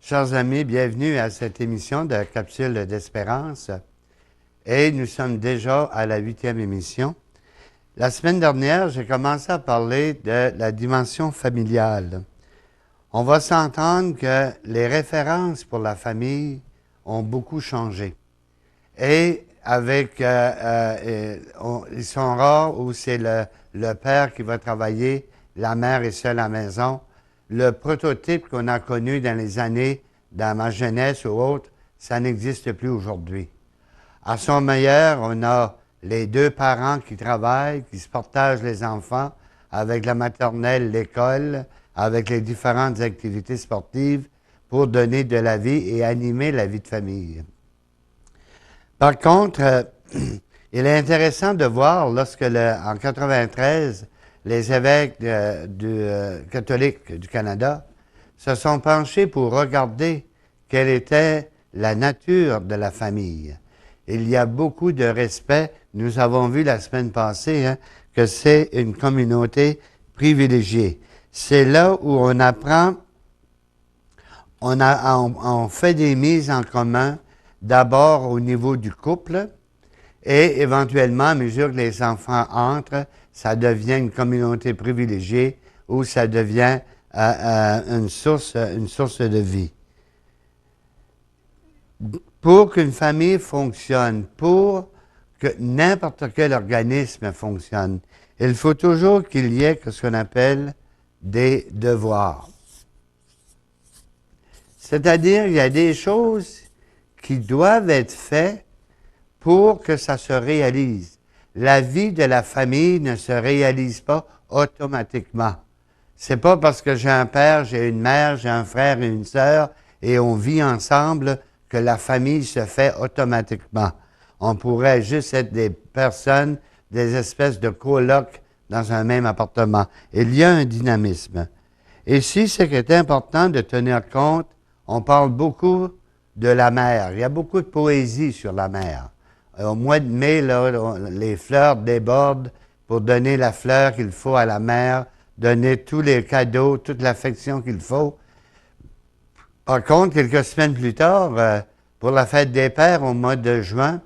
Chers amis, bienvenue à cette émission de Capsule d'Espérance. Et nous sommes déjà à la 8e émission. La semaine dernière, j'ai commencé à parler de la dimension familiale. On va s'entendre que les références pour la famille ont beaucoup changé. Et avec, ils sont rares où c'est le père qui va travailler, la mère est seule à la maison. Le prototype qu'on a connu dans les années, dans ma jeunesse ou autre, ça n'existe plus aujourd'hui. À son meilleur, on a les deux parents qui travaillent, qui se partagent les enfants avec la maternelle, l'école, avec les différentes activités sportives pour donner de la vie et animer la vie de famille. Par contre, il est intéressant de voir lorsque, en 93, les évêques catholiques du Canada se sont penchés pour regarder quelle était la nature de la famille. Il y a beaucoup de respect. Nous avons vu la semaine passée que c'est une communauté privilégiée. C'est là où on apprend, on fait des mises en commun, d'abord au niveau du couple, et éventuellement, à mesure que les enfants entrent, ça devient une communauté privilégiée ou ça devient une source de vie. Pour qu'une famille fonctionne, pour que n'importe quel organisme fonctionne, il faut toujours qu'il y ait ce qu'on appelle des devoirs. C'est-à-dire, il y a des choses qui doivent être faites pour que ça se réalise. La vie de la famille ne se réalise pas automatiquement. C'est pas parce que j'ai un père, j'ai une mère, j'ai un frère et une sœur et on vit ensemble que la famille se fait automatiquement. On pourrait juste être des personnes, des espèces de colocs dans un même appartement. Il y a un dynamisme. Et si ce qui est important de tenir compte, on parle beaucoup de la mer. Il y a beaucoup de poésie sur la mer. Au mois de mai, là, les fleurs débordent pour donner la fleur qu'il faut à la mer, donner tous les cadeaux, toute l'affection qu'il faut. Par contre, quelques semaines plus tard, pour la fête des pères au mois de juin,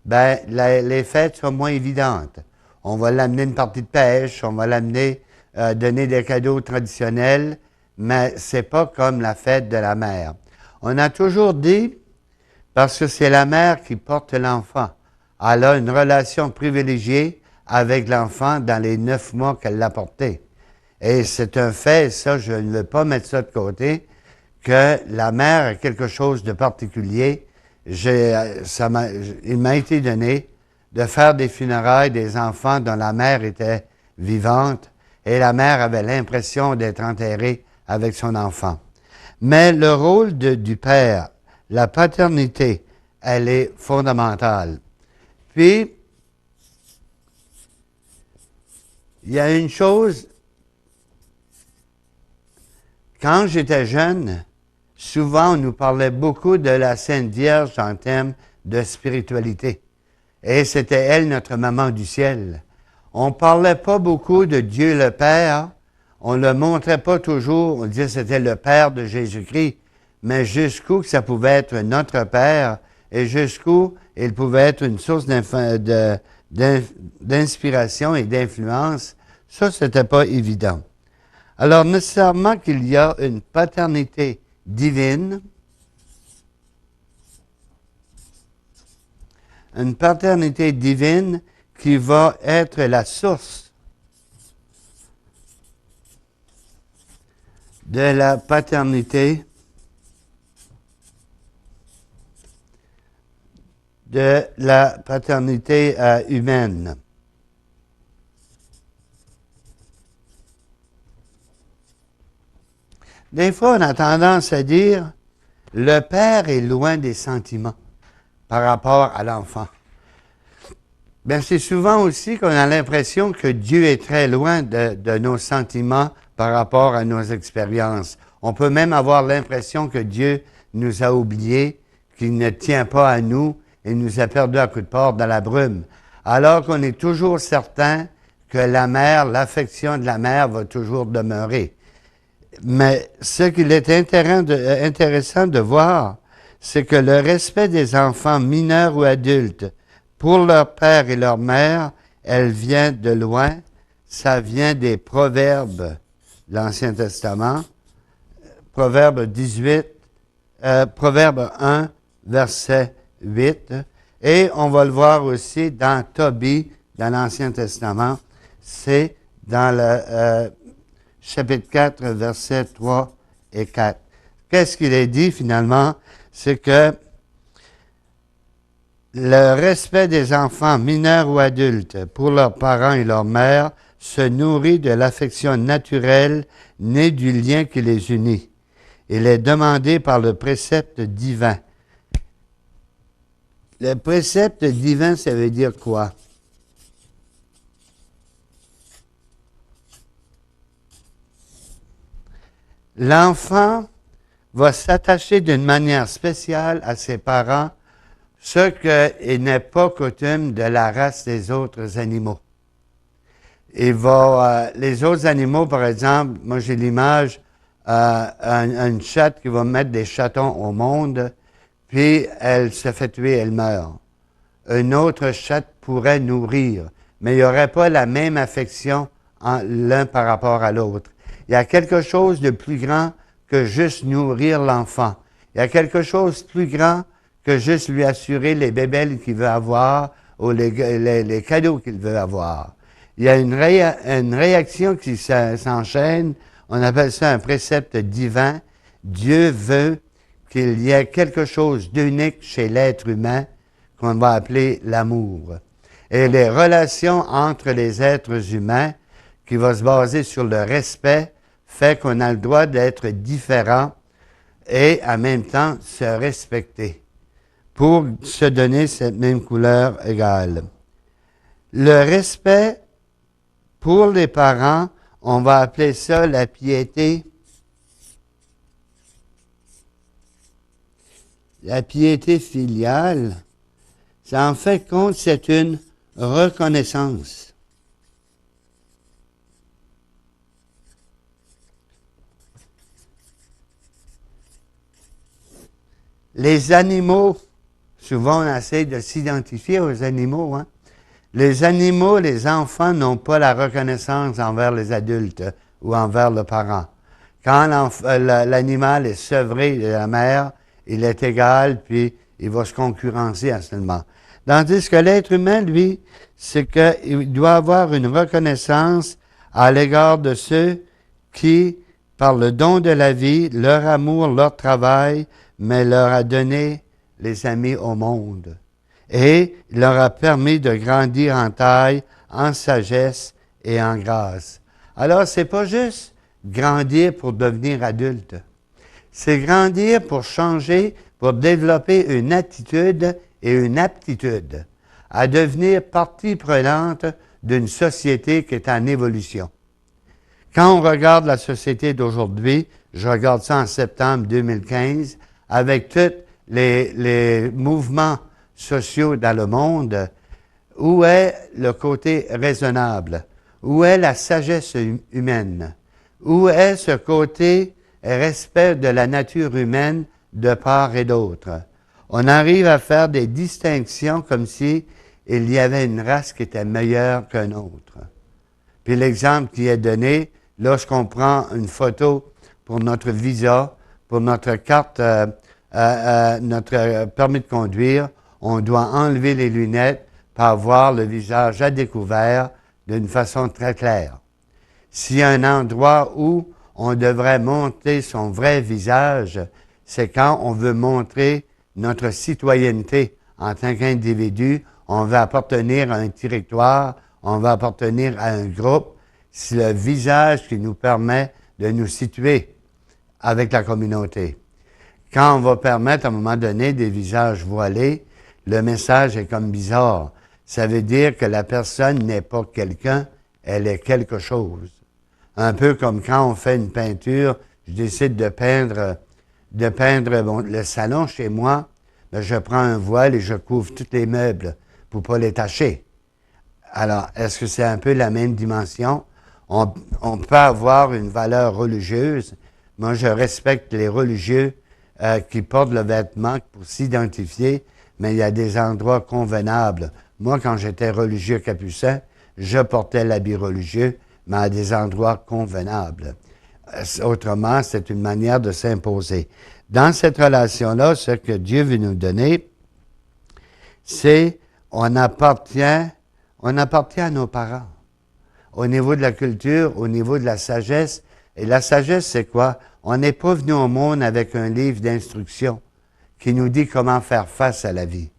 ben, les fêtes sont moins évidentes. On va l'amener une partie de pêche, on va l'amener donner des cadeaux traditionnels, mais c'est pas comme la fête de la mère. On a toujours dit, parce que c'est la mère qui porte l'enfant, elle a une relation privilégiée avec l'enfant dans les 9 mois qu'elle l'a porté. Et c'est un fait, ça, je ne veux pas mettre ça de côté, que la mère a quelque chose de particulier. Il m'a été donné de faire des funérailles des enfants dont la mère était vivante et la mère avait l'impression d'être enterrée avec son enfant. Mais le rôle du père, la paternité, elle est fondamentale. Puis, il y a une chose, quand j'étais jeune, souvent on nous parlait beaucoup de la Sainte Vierge en termes de spiritualité. Et c'était elle, notre maman du ciel. On ne parlait pas beaucoup de Dieu le Père. On ne le montrait pas toujours. On disait que c'était le Père de Jésus-Christ. Mais jusqu'où que ça pouvait être notre Père et jusqu'où il pouvait être une source d'inspiration et d'influence, ça, c'était pas évident. Alors, nécessairement qu'il y a une paternité divine, une paternité divine qui va être la source de la paternité humaine. Des fois, on a tendance à dire le père est loin des sentiments par rapport à l'enfant. Bien, c'est souvent aussi qu'on a l'impression que Dieu est très loin de nos sentiments par rapport à nos expériences. On peut même avoir l'impression que Dieu nous a oubliés, qu'il ne tient pas à nous et nous a perdu à coup de porte dans la brume. Alors qu'on est toujours certain que la mère, l'affection de la mère va toujours demeurer. Mais ce qu'il est intéressant de voir, c'est que le respect des enfants mineurs ou adultes pour leur père et leur mère, elle vient de loin. Ça vient des Proverbes, l'Ancien Testament. Proverbe 18, Proverbe 1, verset 8. Et on va le voir aussi dans Tobie, dans l'Ancien Testament. C'est dans le chapitre 4, versets 3 et 4. Qu'est-ce qu'il est dit finalement? C'est que le respect des enfants mineurs ou adultes pour leurs parents et leurs mères se nourrit de l'affection naturelle née du lien qui les unit. Il est demandé par le précepte divin. Le précepte divin, ça veut dire quoi? L'enfant va s'attacher d'une manière spéciale à ses parents, ce qu'il n'est pas coutume de la race des autres animaux. Les autres animaux, par exemple, moi j'ai l'image une chatte qui va mettre des chatons au monde, puis elle se fait tuer, elle meurt. Une autre chatte pourrait nourrir, mais il n'y aurait pas la même affection l'un par rapport à l'autre. Il y a quelque chose de plus grand que juste nourrir l'enfant. Il y a quelque chose de plus grand que juste lui assurer les bébelles qu'il veut avoir ou les cadeaux qu'il veut avoir. Il y a une réaction qui s'enchaîne. On appelle ça un précepte divin. Dieu veut qu'il y ait quelque chose d'unique chez l'être humain qu'on va appeler l'amour. Et les relations entre les êtres humains, qui vont se baser sur le respect, fait qu'on a le droit d'être différent et en même temps se respecter pour se donner cette même couleur égale. Le respect pour les parents, on va appeler ça la piété. La piété filiale, ça en fait compte, c'est une reconnaissance. Les animaux, souvent on essaie de s'identifier aux animaux, hein? Les animaux, les enfants n'ont pas la reconnaissance envers les adultes ou envers le parent. Quand l'animal est sevré de la mère, il est égal, puis il va se concurrencer à ce moment. Tandis que l'être humain, lui, c'est qu'il doit avoir une reconnaissance à l'égard de ceux qui, par le don de la vie, leur amour, leur travail, mais leur a donné les amis au monde. Et il leur a permis de grandir en taille, en sagesse et en grâce. Alors, c'est pas juste grandir pour devenir adulte. C'est grandir pour changer, pour développer une attitude et une aptitude à devenir partie prenante d'une société qui est en évolution. Quand on regarde la société d'aujourd'hui, je regarde ça en septembre 2015, avec tous les mouvements sociaux dans le monde, où est le côté raisonnable? Où est la sagesse humaine? Où est ce côté respect de la nature humaine de part et d'autre? On arrive à faire des distinctions comme si il y avait une race qui était meilleure qu'une autre. Puis l'exemple qui est donné, lorsqu'on prend une photo pour notre visa, pour notre carte, notre permis de conduire, on doit enlever les lunettes pour avoir le visage à découvert d'une façon très claire. S'il y a un endroit où on devrait montrer son vrai visage, c'est quand on veut montrer notre citoyenneté en tant qu'individu. On veut appartenir à un territoire, on veut appartenir à un groupe. C'est le visage qui nous permet de nous situer avec la communauté. Quand on va permettre à un moment donné des visages voilés, le message est comme bizarre. Ça veut dire que la personne n'est pas quelqu'un, elle est quelque chose. Un peu comme quand on fait une peinture, je décide de peindre le salon chez moi, ben je prends un voile et je couvre tous les meubles pour ne pas les tacher. Alors, est-ce que c'est un peu la même dimension? On peut avoir une valeur religieuse, Moi, je respecte les religieux qui portent le vêtement pour s'identifier, mais il y a des endroits convenables. Moi, quand j'étais religieux capucin, je portais l'habit religieux, mais à des endroits convenables. Autrement, c'est une manière de s'imposer. Dans cette relation-là, ce que Dieu veut nous donner, c'est on appartient à nos parents. Au niveau de la culture, au niveau de la sagesse. Et la sagesse, c'est quoi? On n'est pas venu au monde avec un livre d'instruction qui nous dit comment faire face à la vie.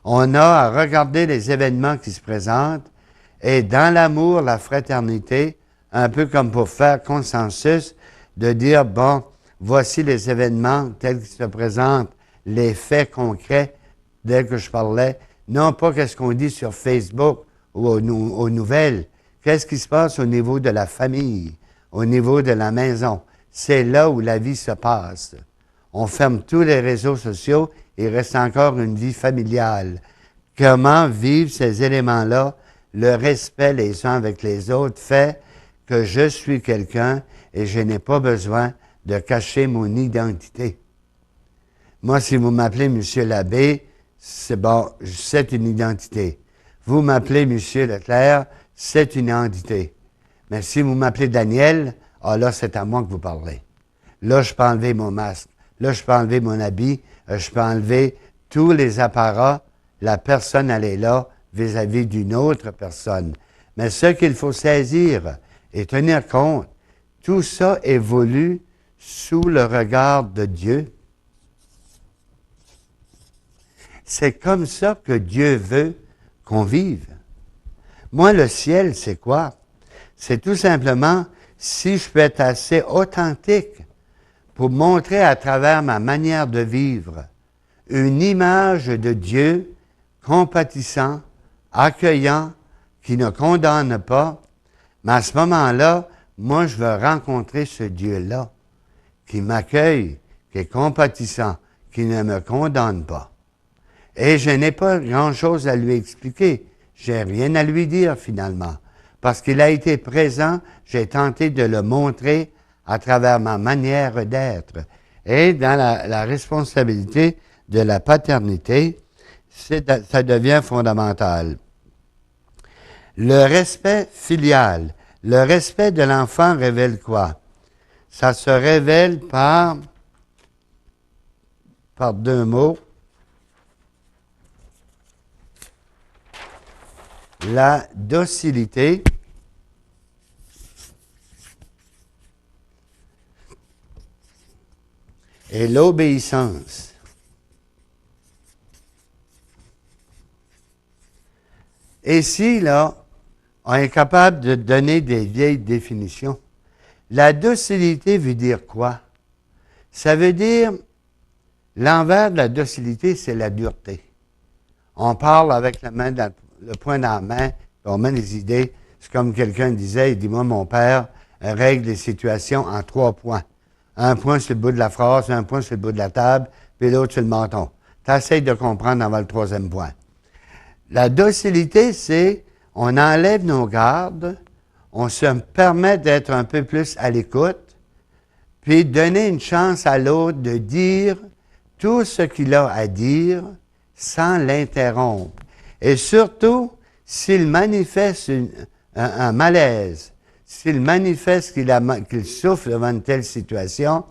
On a à regarder les événements qui se présentent et dans l'amour, la fraternité, un peu comme pour faire consensus, de dire, bon, voici les événements tels qu'ils se présentent, les faits concrets tels que je parlais, non pas qu'est-ce qu'on dit sur Facebook ou aux nouvelles, qu'est-ce qui se passe au niveau de la famille, au niveau de la maison. C'est là où la vie se passe. On ferme tous les réseaux sociaux, il reste encore une vie familiale. Comment vivre ces éléments-là, le respect les uns avec les autres fait que je suis quelqu'un et je n'ai pas besoin de cacher mon identité. Moi, si vous m'appelez Monsieur l'abbé, c'est bon, c'est une identité. Vous m'appelez Monsieur Leclerc, c'est une identité. Mais si vous m'appelez Daniel, ah là, c'est à moi que vous parlez. Là, je peux enlever mon masque. Là, je peux enlever mon habit. Je peux enlever tous les apparats. La personne, elle est là vis-à-vis d'une autre personne. Mais ce qu'il faut saisir et tenir compte, tout ça évolue sous le regard de Dieu. C'est comme ça que Dieu veut qu'on vive. Moi, le ciel, c'est quoi? C'est tout simplement si je peux être assez authentique pour montrer à travers ma manière de vivre une image de Dieu compatissant, accueillant, qui ne condamne pas, mais à ce moment-là, moi, je veux rencontrer ce Dieu-là qui m'accueille, qui est compatissant, qui ne me condamne pas. Et je n'ai pas grand-chose à lui expliquer. J'ai rien à lui dire finalement. Parce qu'il a été présent, j'ai tenté de le montrer à travers ma manière d'être. Et dans la responsabilité de la paternité, ça devient fondamental. Le respect filial. Le respect de l'enfant révèle quoi? Ça se révèle par deux mots. La docilité et l'obéissance. Et si, là, on est capable de donner des vieilles définitions, la docilité veut dire quoi? Ça veut dire, l'envers de la docilité, c'est la dureté. On parle avec la main le poing dans la main, on met les idées. C'est comme quelqu'un disait, il dit, moi, mon père règle les situations en 3 points. Un point sur le bout de la phrase, un point sur le bout de la table, puis l'autre sur le menton. Tu essaies de comprendre avant le 3e point. La docilité, c'est, on enlève nos gardes, on se permet d'être un peu plus à l'écoute, puis donner une chance à l'autre de dire tout ce qu'il a à dire sans l'interrompre. Et surtout, s'il manifeste un malaise, s'il manifeste qu'il souffre devant une telle situation,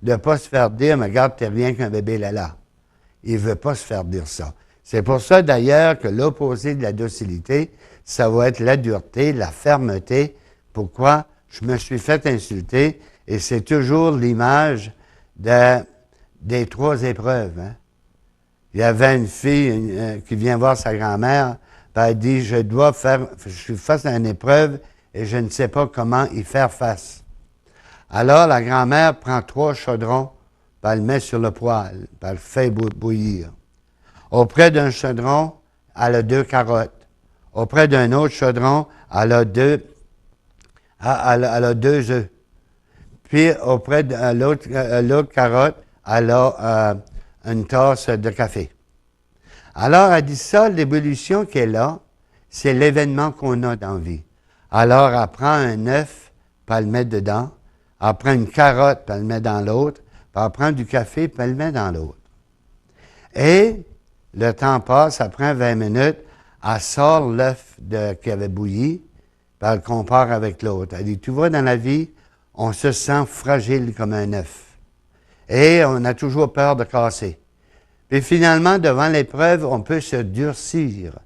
de ne pas se faire dire, mais regarde, t'es rien qu'un bébé là. Il ne veut pas se faire dire ça. C'est pour ça d'ailleurs que l'opposé de la docilité, ça va être la dureté, la fermeté. Pourquoi? Je me suis fait insulter et c'est toujours l'image des 3 épreuves. Hein? Il y avait une fille qui vient voir sa grand-mère, puis elle dit, je suis face à une épreuve et je ne sais pas comment y faire face. Alors la grand-mère prend 3 chaudrons, puis elle le met sur le poêle, puis elle fait bouillir. Auprès d'un chaudron, elle a 2 carottes. Auprès d'un autre chaudron, elle a 2 œufs. Puis auprès de l'autre carotte, elle a une tasse de café. Alors, elle dit ça, l'évolution qui est là, c'est l'événement qu'on a dans la vie. Alors, elle prend un œuf, puis elle le met dedans. Elle prend une carotte, puis elle le met dans l'autre, puis elle prend du café, puis elle le met dans l'autre. Et le temps passe, ça prend 20 minutes, elle sort l'œuf qui avait bouilli, puis elle le compare avec l'autre. Elle dit, tu vois, dans la vie, on se sent fragile comme un œuf. Et on a toujours peur de casser. Puis finalement, devant l'épreuve, on peut se durcir.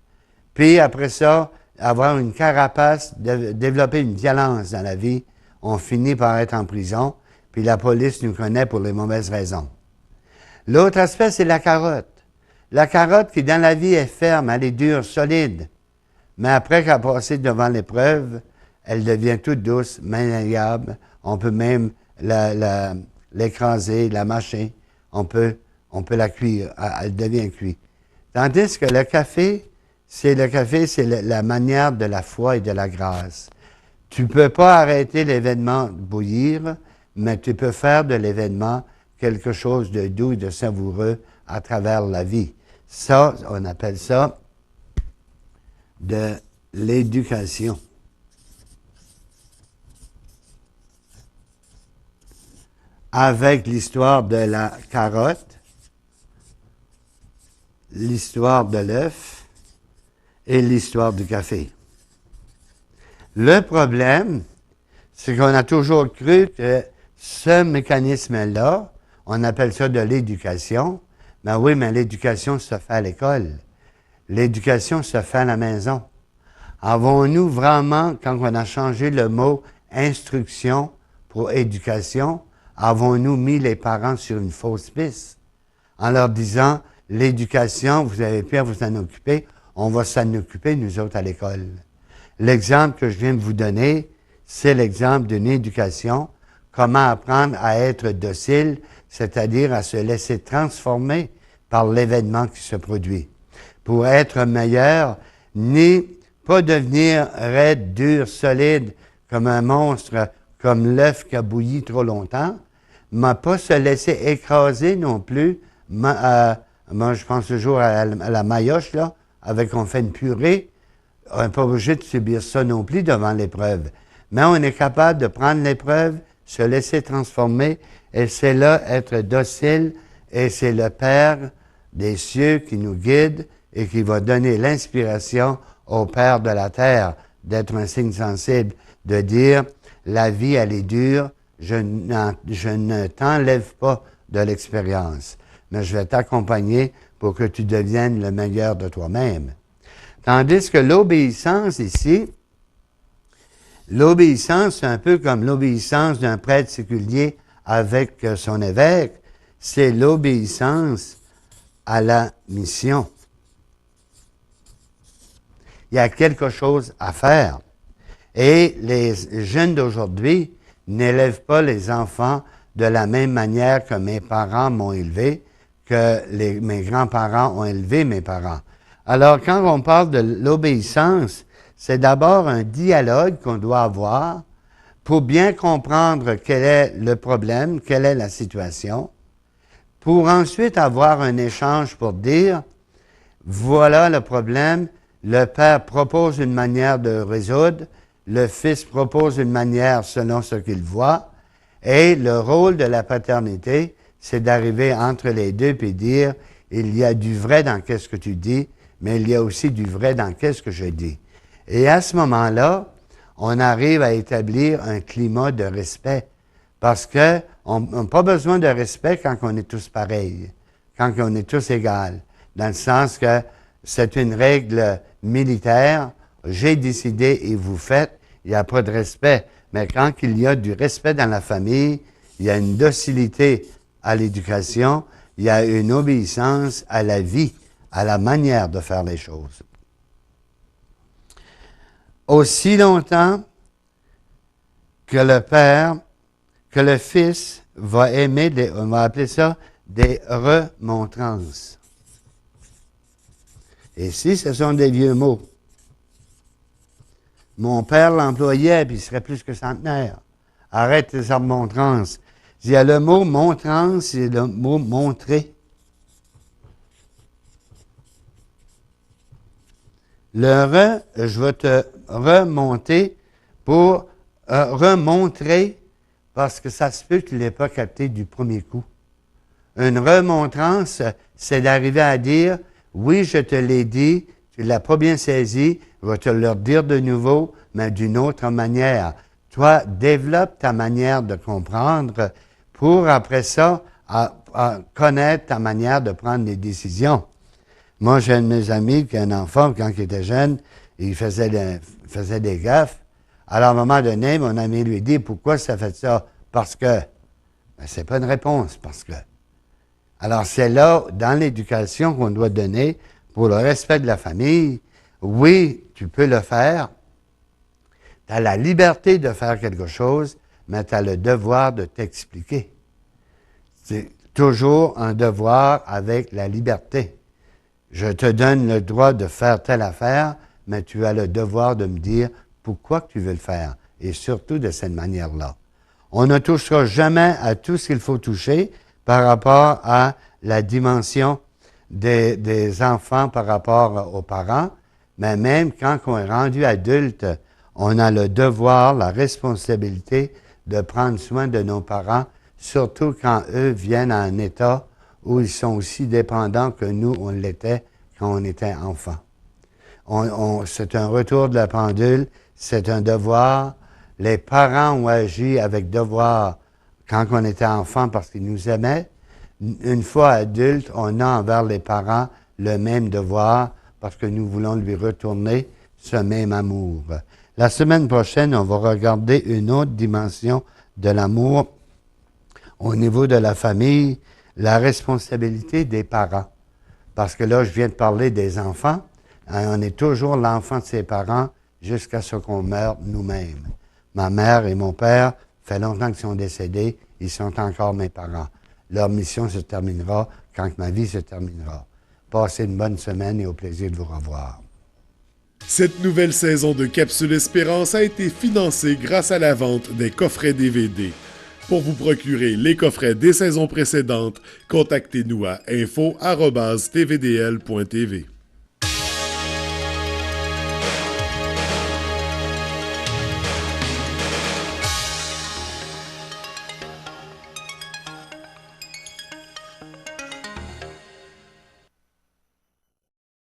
Puis après ça, avoir une carapace, développer une violence dans la vie, on finit par être en prison, puis la police nous connaît pour les mauvaises raisons. L'autre aspect, c'est la carotte. La carotte qui, dans la vie, est ferme, elle est dure, solide. Mais après qu'elle a passé devant l'épreuve, elle devient toute douce, maniable. On peut même l'écraser, la mâcher. On peut la cuire. Elle devient cuite. Tandis que le café, c'est la manière de la foi et de la grâce. Tu ne peux pas arrêter l'événement de bouillir, mais tu peux faire de l'événement quelque chose de doux et de savoureux à travers la vie. Ça, on appelle ça de l'éducation. Avec l'histoire de la carotte, l'histoire de l'œuf et l'histoire du café. Le problème, c'est qu'on a toujours cru que ce mécanisme-là, on appelle ça de l'éducation. Ben oui, mais l'éducation se fait à l'école. L'éducation se fait à la maison. Avons-nous vraiment, quand on a changé le mot instruction pour éducation, avons-nous mis les parents sur une fausse piste en leur disant, l'éducation, vous avez pu vous en occuper, on va s'en occuper, nous autres, à l'école. L'exemple que je viens de vous donner, c'est l'exemple d'une éducation, comment apprendre à être docile, c'est-à-dire à se laisser transformer par l'événement qui se produit. Pour être meilleur, ni pas devenir raide, dur, solide, comme un monstre, comme l'œuf qui a bouilli trop longtemps, mais pas se laisser écraser non plus. Moi, je pense toujours à la maillotche, là, avec on fait une purée. On n'est pas obligé de subir ça non plus devant l'épreuve. Mais on est capable de prendre l'épreuve, se laisser transformer, et c'est là être docile, et c'est le Père des cieux qui nous guide et qui va donner l'inspiration au Père de la terre d'être un signe sensible, de dire, la vie, elle est dure, je ne t'enlève pas de l'expérience, mais je vais t'accompagner pour que tu deviennes le meilleur de toi-même. Tandis que l'obéissance ici, l'obéissance, c'est un peu comme l'obéissance d'un prêtre séculier avec son évêque, c'est l'obéissance à la mission. Il y a quelque chose à faire. Et les jeunes d'aujourd'hui n'élèvent pas les enfants de la même manière que mes parents m'ont élevé, que mes grands-parents ont élevé mes parents. Alors, quand on parle de l'obéissance, c'est d'abord un dialogue qu'on doit avoir pour bien comprendre quel est le problème, quelle est la situation, pour ensuite avoir un échange pour dire, voilà le problème, le Père propose une manière de résoudre, le Fils propose une manière selon ce qu'il voit, et le rôle de la paternité, c'est d'arriver entre les deux et dire, il y a du vrai dans qu'est-ce que tu dis, mais il y a aussi du vrai dans qu'est-ce que je dis. Et à ce moment-là, on arrive à établir un climat de respect, parce que on n'a pas besoin de respect quand on est tous pareils, quand on est tous égaux, dans le sens que c'est une règle militaire, j'ai décidé et vous faites, il n'y a pas de respect. Mais quand il y a du respect dans la famille, il y a une docilité à l'éducation, il y a une obéissance à la vie, à la manière de faire les choses. Aussi longtemps que le Père, que le Fils va aimer, on va appeler ça des remontrances. Et ici, ce sont des vieux mots. Mon père l'employait, puis il serait plus que centenaire. Arrête tes remontrances. Il y a le mot montrance, c'est le mot montrer. Je vais te remonter pour remontrer, parce que ça se peut que tu ne l'aies pas capté du premier coup. Une remontrance, c'est d'arriver à dire, oui, je te l'ai dit, tu ne l'as pas bien saisi, je vais te le redire de nouveau, mais d'une autre manière. Toi, développe ta manière de comprendre pour, après ça, à connaître ta manière de prendre des décisions. Moi, j'ai un de mes amis qui a un enfant, quand il était jeune, il faisait des gaffes. Alors, à un moment donné, mon ami lui dit, pourquoi ça fait ça? Parce que. Ben, c'est pas une réponse, parce que. Alors, c'est là, dans l'éducation qu'on doit donner pour le respect de la famille. Oui, tu peux le faire. Tu as la liberté de faire quelque chose, mais tu as le devoir de t'expliquer. C'est toujours un devoir avec la liberté. Je te donne le droit de faire telle affaire, mais tu as le devoir de me dire pourquoi tu veux le faire, et surtout de cette manière-là. On ne touchera jamais à tout ce qu'il faut toucher par rapport à la dimension des enfants par rapport aux parents, mais même quand on est rendu adulte, on a le devoir, la responsabilité de prendre soin de nos parents, surtout quand eux viennent à un état où ils sont aussi dépendants que nous, on l'était quand on était enfant. C'est un retour de la pendule, c'est un devoir. Les parents ont agi avec devoir quand on était enfant parce qu'ils nous aimaient. Une fois adulte, on a envers les parents le même devoir parce que nous voulons lui retourner ce même amour. La semaine prochaine, on va regarder une autre dimension de l'amour au niveau de la famille, la responsabilité des parents. Parce que là, je viens de parler des enfants. On est toujours l'enfant de ses parents jusqu'à ce qu'on meure nous-mêmes. Ma mère et mon père, fait longtemps qu'ils sont décédés, ils sont encore mes parents. Leur mission se terminera quand ma vie se terminera. Passez une bonne semaine et au plaisir de vous revoir. Cette nouvelle saison de Capsule Espérance a été financée grâce à la vente des coffrets DVD. Pour vous procurer les coffrets des saisons précédentes, contactez-nous à info@tvdl.tv.